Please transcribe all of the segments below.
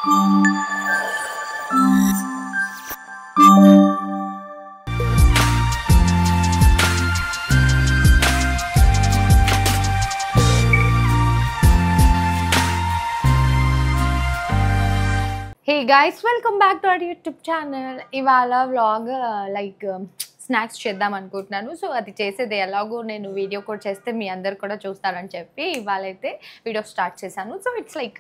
Hey guys, welcome back to our YouTube channel. ఇవాళ vlog like snacks చేద్దాం అనుకుంటున్నాను. So అది చేసేది ఎలాగో నేను వీడియో కూడా చేస్తే మీ అందరు కూడా చూస్తారని చెప్పి ఇవాళ అయితే వీడియో స్టార్ట్ చేశాను. So it's like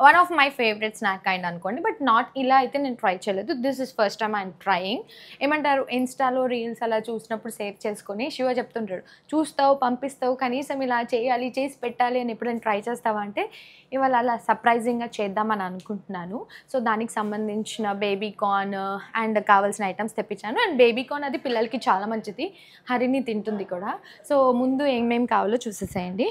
one of my favourite snack kind అనుకోండి. బట్ నాట్ ఇలా అయితే నేను ట్రై చేయలేదు. This is first time I'm trying. ఏమంటారు, ఇన్స్టాలో రీల్స్ అలా చూసినప్పుడు సేవ్ చేసుకొని శివ చెప్తుంటాడు, చూస్తావు పంపిస్తావు కనీసం ఇలా చేయాలి చేసి పెట్టాలి అని ఎప్పుడైనా ట్రై చేస్తావా అంటే ఇవాళ అలా సర్ప్రైజింగ్గా చేద్దామని అనుకుంటున్నాను. సో దానికి సంబంధించిన బేబీ కార్న్ అండ్ కావాల్సిన ఐటమ్స్ తెప్పించాను. అండ్ బేబీ కార్న్ అది పిల్లలకి చాలా మంచిది, హరిని తింటుంది కూడా. సో ముందు ఏమేమి కావాలో చూసేసేయండి.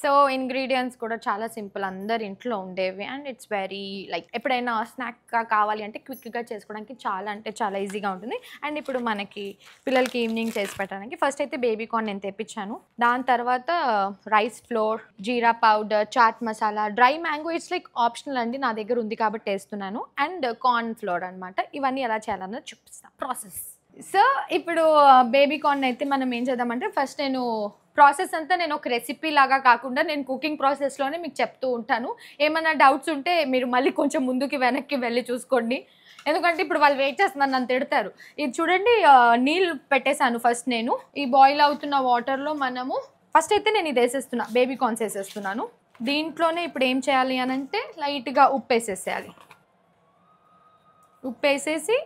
సో ఇంగ్రీడియంట్స్ కూడా చాలా సింపుల్, అందరి ఇంట్లో ఉండేవి. అండ్ ఇట్స్ వెరీ లైక్ ఎప్పుడైనా స్నాక్గా కావాలి అంటే క్విక్గా చేసుకోవడానికి చాలా అంటే చాలా ఈజీగా ఉంటుంది. అండ్ ఇప్పుడు మనకి పిల్లలకి ఈవినింగ్ చేసి పెట్టడానికి ఫస్ట్ అయితే బేబీ కార్న్ నేను తెప్పించాను. దాని తర్వాత rice flour, jeera powder, chaat masala, dry mango. It's like optional అండి, నా దగ్గర ఉంది కాబట్టి వేస్తున్నాను. అండ్ కార్న్ ఫ్లోర్ అనమాట. ఇవన్నీ ఎలా చేయాలన్నది చూపిస్తాను ప్రాసెస్. సో ఇప్పుడు బేబీ కార్న్ అయితే మనం ఏం చేద్దామంటే ఫస్ట్ నేను ప్రాసెస్ అంతా నేను ఒక రెసిపీ లాగా కాకుండా నేను కుకింగ్ ప్రాసెస్లోనే మీకు చెప్తూ ఉంటాను. ఏమైనా డౌట్స్ ఉంటే మీరు మళ్ళీ కొంచెం ముందుకి వెనక్కి వెళ్ళి చూసుకోండి, ఎందుకంటే ఇప్పుడు వాళ్ళు వెయిట్ చేస్తున్నారు, నన్ను తిడతారు. ఇది చూడండి, నీళ్ళు పెట్టేశాను ఫస్ట్. నేను ఈ బాయిల్ అవుతున్న వాటర్లో మనము ఫస్ట్ అయితే నేను ఇది వేసేస్తున్నా, బేబీ కార్న్స్ వేసేస్తున్నాను. దీంట్లోనే ఇప్పుడు ఏం చేయాలి అని అంటే లైట్గా ఉప్పు వేసేసేయాలి. ఉప్పు వేసేసి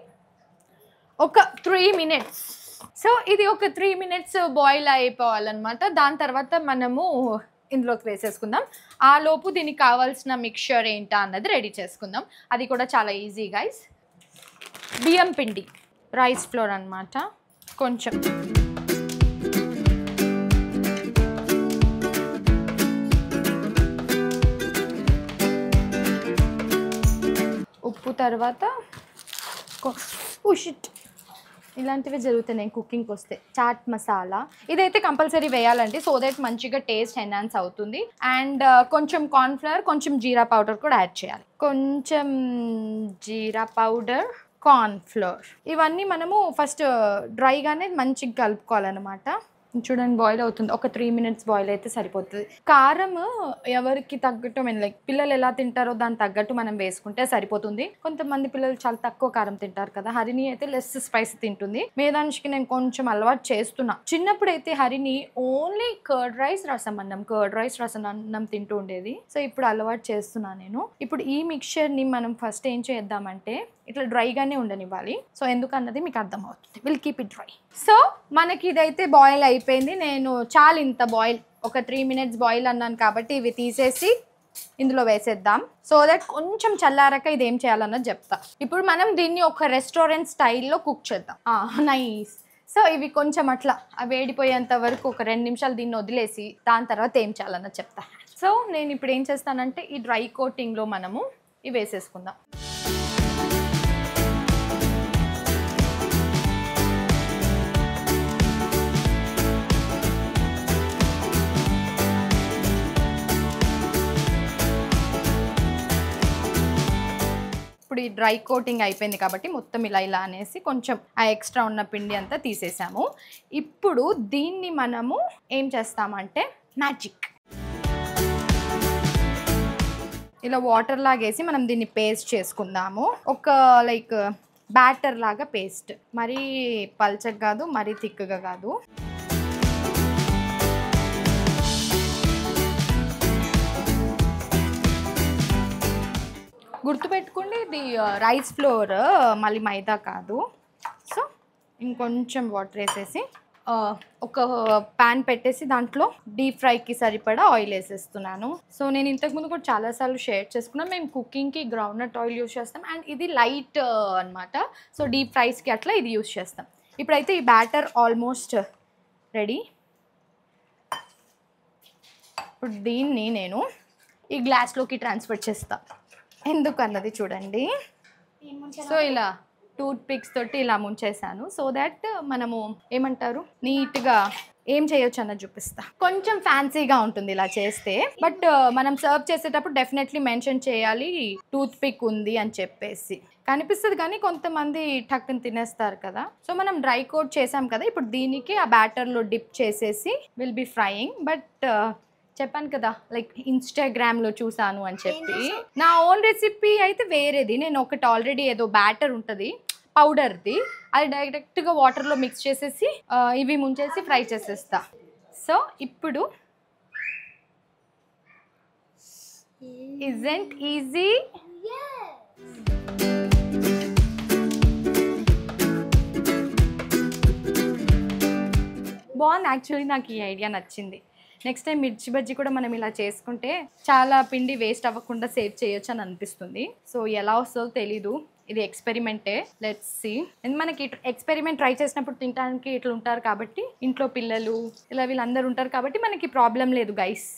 ఒక 3 minutes. సో ఇది ఒక 3 minutes బాయిల్ అయిపోవాలన్నమాట. దాని తర్వాత మనము ఇందులోకి వేసేసుకుందాం. ఆ లోపు దీనికి కావాల్సిన మిక్చర్ ఏంటా అన్నది రెడీ చేసుకుందాం. అది కూడా చాలా ఈజీ గైస్. బియ్యం పిండి, రైస్ ఫ్లోర్ అన్నమాట, కొంచెం ఉప్పు, తర్వాత ఇలాంటివి జరుగుతున్నాయి కుకింగ్కి వస్తే. చాట్ మసాలా ఇదైతే కంపల్సరీ వేయాలండి, సో దట్ మంచిగా టేస్ట్ ఎన్హాన్స్ అవుతుంది. అండ్ కొంచెం కార్న్ఫ్లవర్, కొంచెం జీరా పౌడర్ కూడా యాడ్ చేయాలి. కొంచెం జీరా పౌడర్, కార్న్ఫ్లవర్, ఇవన్నీ మనము ఫస్ట్ డ్రైగానే మంచిగా కలుపుకోవాలన్నమాట. చూడండి బాయిల్ అవుతుంది, ఒక 3 minutes బాయిల్ అయితే సరిపోతుంది. కారం ఎవరికి తగ్గట్టు మీన్ లైక్ పిల్లలు ఎలా తింటారో దానికి తగ్గట్టు మనం వేసుకుంటే సరిపోతుంది. కొంతమంది పిల్లలు చాలా తక్కువ కారం తింటారు కదా, హరిని అయితే లెస్ స్పైస్ తింటుంది. మేధాంష్కి నేను కొంచెం అలవాటు చేస్తున్నా. చిన్నప్పుడు అయితే హరిని ఓన్లీ కర్డ్ రైస్ రసం అన్నం తింటూ ఉండేది. సో ఇప్పుడు అలవాటు చేస్తున్నా నేను. ఇప్పుడు ఈ మిక్చర్ని మనం ఫస్ట్ ఏం చేద్దామంటే ఇట్లా డ్రైగానే ఉండనివ్వాలి. సో ఎందుకన్నది మీకు అర్థమవుతుంది. Will keep it dry. So మనకి ఇదైతే బాయిల్ అయిపోయింది. నేను చాలు ఇంత బాయిల్, ఒక 3 minutes బాయిల్ అన్నాను కాబట్టి ఇవి తీసేసి ఇందులో వేసేద్దాం. సో దట్ కొంచెం చల్లారాక ఇది ఏం చేయాలన్నది చెప్తా. ఇప్పుడు మనం దీన్ని ఒక రెస్టారెంట్ స్టైల్లో కుక్ చేద్దాం. నైస్. సో ఇవి కొంచెం అట్లా వేడిపోయేంత వరకు ఒక 2 నిమిషాలు దీన్ని వదిలేసి దాని తర్వాత ఏం చేయాలన్నది చెప్తా. సో నేను ఇప్పుడు ఏం చేస్తానంటే ఈ డ్రై కోటింగ్లో మనము ఇవి వేసేసుకుందాం. ఇప్పుడు ఈ డ్రై కోటింగ్ అయిపోయింది కాబట్టి మొత్తం ఇలా అనేసి కొంచెం ఆ ఎక్స్ట్రా ఉన్న పిండి అంతా తీసేసాము. ఇప్పుడు దీన్ని మనము ఏం చేస్తామంటే మ్యాజిక్, ఇలా వాటర్ లాగేసి మనం దీన్ని పేస్ట్ చేసుకుందాము. ఒక లైక్ బ్యాటర్ లాగా పేస్ట్, మరీ పల్చగా కాదు మరీ థిక్గా కాదు. గుర్తుపెట్టుకోండి ఇది రైస్ ఫ్లోర్, మళ్ళీ మైదా కాదు. సో ఇంకొంచెం వాటర్ వేసేసి ఒక ప్యాన్ పెట్టేసి దాంట్లో డీప్ ఫ్రైకి సరిపడా ఆయిల్ వేసేస్తున్నాను. సో నేను ఇంతకుముందు కూడా చాలాసార్లు షేర్ చేసుకున్నాను, మేము కుకింగ్కి గ్రౌండ్నట్ ఆయిల్ యూస్ చేస్తాం అండ్ ఇది లైట్ అనమాట. సో డీప్ ఫ్రైస్కి అట్లా ఇది యూస్ చేస్తాం. ఇప్పుడైతే ఈ బ్యాటర్ ఆల్మోస్ట్ రెడీ. ఇప్పుడు దీన్ని నేను ఈ గ్లాస్లోకి ట్రాన్స్ఫర్ చేస్తాను. ఎందుకు అన్నది చూడండి. సో ఇలా టూత్ పిక్స్ తోటి ఇలా ముంచేసాను. సో దట్ మనము ఏమంటారు నీట్గా ఏం చేయొచ్చు అన్నది చూపిస్తా. కొంచెం ఫ్యాన్సీగా ఉంటుంది ఇలా చేస్తే, బట్ మనం సర్వ్ చేసేటప్పుడు డెఫినెట్లీ మెన్షన్ చేయాలి టూత్ పిక్ ఉంది అని చెప్పేసి. కనిపిస్తుంది కానీ కొంతమంది టక్కుని తినేస్తారు కదా. సో మనం డ్రై కోట్ చేసాం కదా, ఇప్పుడు దీనికి ఆ బ్యాటర్లో డిప్ చేసేసి విల్ బి ఫ్రైయింగ్. బట్ చెప్పాను కదా లైక్ ఇన్స్టాగ్రామ్లో చూసాను అని చెప్పి, నా ఓన్ రెసిపీ అయితే వేరేది. నేను ఒకటి ఆల్రెడీ ఏదో బ్యాటర్ ఉంటుంది పౌడర్ది, అది డైరెక్ట్గా వాటర్లో మిక్స్ చేసేసి ఇవి ముంచేసి ఫ్రై చేసేస్తా. సో ఇప్పుడు ఇజంట్ ఈజీ. బాగుంది యాక్చువల్లీ, నాకు ఈ ఐడియా నచ్చింది. నెక్స్ట్ టైం మిర్చి బజ్జీ కూడా మనం ఇలా చేసుకుంటే చాలా పిండి వేస్ట్ అవ్వకుండా సేవ్ చేయొచ్చు అని అనిపిస్తుంది. సో ఎలా వస్తుందో తెలీదు, ఇది ఎక్స్పెరిమెంటే, లెట్స్ సీ. మనకి ఎక్స్పెరిమెంట్ ట్రై చేసినప్పుడు తినడానికి ఇట్లా ఉంటారు కాబట్టి, ఇంట్లో పిల్లలు ఇలా వీళ్ళందరూ ఉంటారు కాబట్టి మనకి ప్రాబ్లం లేదు గైస్.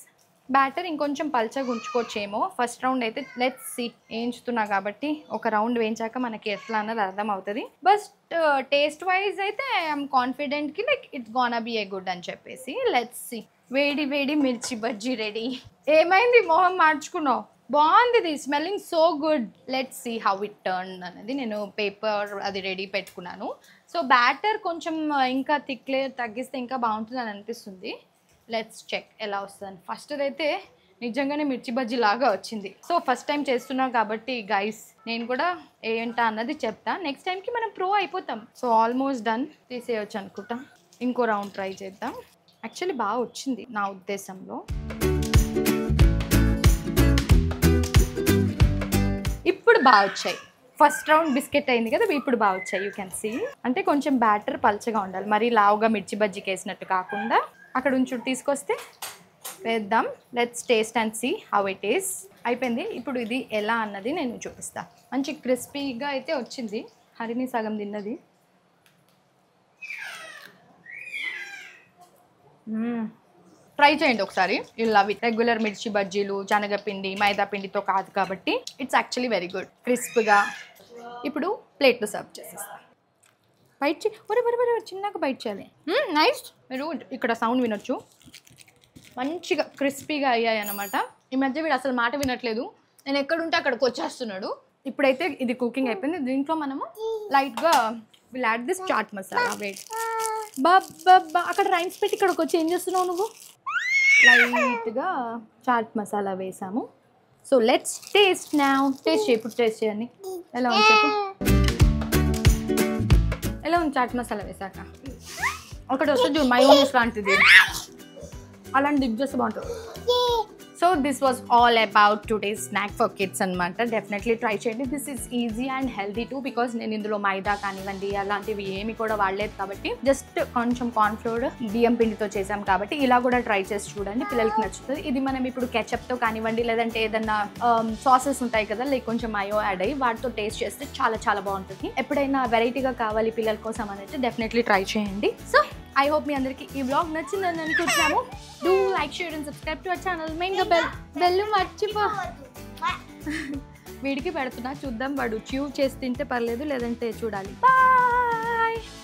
బ్యాటర్ ఇంకొంచెం పల్చగా ఉంచుకోవచ్చేమో. ఫస్ట్ రౌండ్ అయితే లెట్స్ సీ, వేయించుతున్నా కాబట్టి ఒక రౌండ్ వేయించాక మనకి ఎట్లా అన్నది అర్థం అవుతుంది. బట్ టేస్ట్ వైజ్ అయితే ఐఎమ్ కాన్ఫిడెంట్కి like it's gonna be a good అని చెప్పేసి. Let's see. వేడి వేడి మిర్చి బజ్జీ రెడీ. ఏమైంది మొహం మార్చుకున్నావు? బాగుంది, ఇది smelling so good. Let's see how it turn అనేది. నేను పేపర్ అది రెడీ పెట్టుకున్నాను. సో బ్యాటర్ కొంచెం ఇంకా థిక్ లేయర్ తగ్గిస్తే ఇంకా బాగుంటుంది అని అనిపిస్తుంది. లెట్స్ చెక్ ఎలా వస్తుంది. ఫస్ట్ అయితే నిజంగానే మిర్చి బజ్జీ లాగా వచ్చింది. సో ఫస్ట్ టైం చేస్తున్నాం కాబట్టి గైస్ నేను కూడా ఏంటా అన్నది చెప్తా. నెక్స్ట్ టైంకి మనం ప్రో అయిపోతాం. సో ఆల్మోస్ట్ డన్, తీసేయచ్చు అనుకుంటా. ఇంకో రౌండ్ ట్రై చేద్దాం. యాక్చువల్లీ బాగా వచ్చింది నా ఉద్దేశంలో. ఇప్పుడు బాగా వచ్చాయి. ఫస్ట్ రౌండ్ బిస్కెట్ అయింది కదా, ఇప్పుడు బాగా వచ్చాయి. You can see. అంటే కొంచెం బ్యాటర్ పల్చగా ఉండాలి, మరీ లావుగా మిర్చి బజ్జీకి వేసినట్టు కాకుండా. అక్కడ ఉంచు తీసుకొస్తే వేద్దాం. Let's taste and see how it is. అయిపోయింది. ఇప్పుడు ఇది ఎలా అన్నది నేను చూపిస్తా. మంచి క్రిస్పీగా అయితే వచ్చింది. హరిని సగం తిన్నది. ట్రై చేయండి ఒకసారి. You love it. రెగ్యులర్ మిర్చి బజ్జీలు శనగపిండి మైదా పిండితో కాదు కాబట్టి ఇట్స్ యాక్చువల్లీ వెరీ గుడ్, క్రిస్ప్గా. ఇప్పుడు ప్లేట్లో సర్వ్ చేసేస్తాను. బైట్ చిన్నగా బైట్ చేయాలి. నైస్. మీరు ఇక్కడ సౌండ్ వినొచ్చు, మంచిగా క్రిస్పీగా అయ్యాయి అన్నమాట. ఈ మధ్య వీడు అసలు మాట వినట్లేదు, నేను ఎక్కడుంటే అక్కడికి వచ్చేస్తున్నాడు. ఇప్పుడైతే ఇది కుకింగ్ అయిపోయింది. దీంట్లో మనము లైట్గా will add this chaat masala. Wait బాబా, అక్కడ రైన్స్ పెట్టి ఇక్కడికి వచ్చి ఏం చేస్తున్నావు నువ్వు? లైట్గా చాట్ మసాలా వేసాము. So let's taste now. Taste చేయి, ఇప్పుడు టేస్ట్ చేయండి. ఎలా ఉంది చెప్పు, ఎలా ఉంది చాట్ మసాలా వేసాక? ఒకటి వస్తుంది చూడు మయోనీస్ లాంటిది, అలాంటి దిగ్ చేస్తే బాగుంటుంది. So this was all about today's snack for kids అనమాట. డెఫినెట్లీ ట్రై చేయండి. This is easy and healthy two, because నేను ఇందులో మైదా కానివ్వండి అలాంటివి ఏమి కూడా వాడలేదు కాబట్టి, జస్ట్ కొంచెం కార్న్ఫ్లోర్ బియ్యం పిండితో చేసాం కాబట్టి ఇలా కూడా ట్రై చేసి చూడండి, పిల్లలకి నచ్చుతుంది. ఇది మనం ఇప్పుడు కెచప్తో కానివ్వండి లేదంటే ఏదన్నా సాసెస్ ఉంటాయి కదా, లైక్ కొంచెం మయో యాడ్ అయ్యి వాటితో టేస్ట్ చేస్తే చాలా చాలా బాగుంటుంది. ఎప్పుడైనా వెరైటీగా కావాలి పిల్లల కోసం అనేది డెఫినెట్లీ ట్రై చేయండి. సో ఐ హోప్ మీ అందరికి ఈ వ్లాగ్ నచ్చిందని అనుకుంటున్నాము. Do like, share and subscribe to our channel. మెయిన్గా బెల్ మర్చిపో. వీడికి పెడుతున్నా, చూద్దాం వాడు చ్యూ చేసి తింటే పర్లేదు, లేదంటే చూడాలి. బాయ్.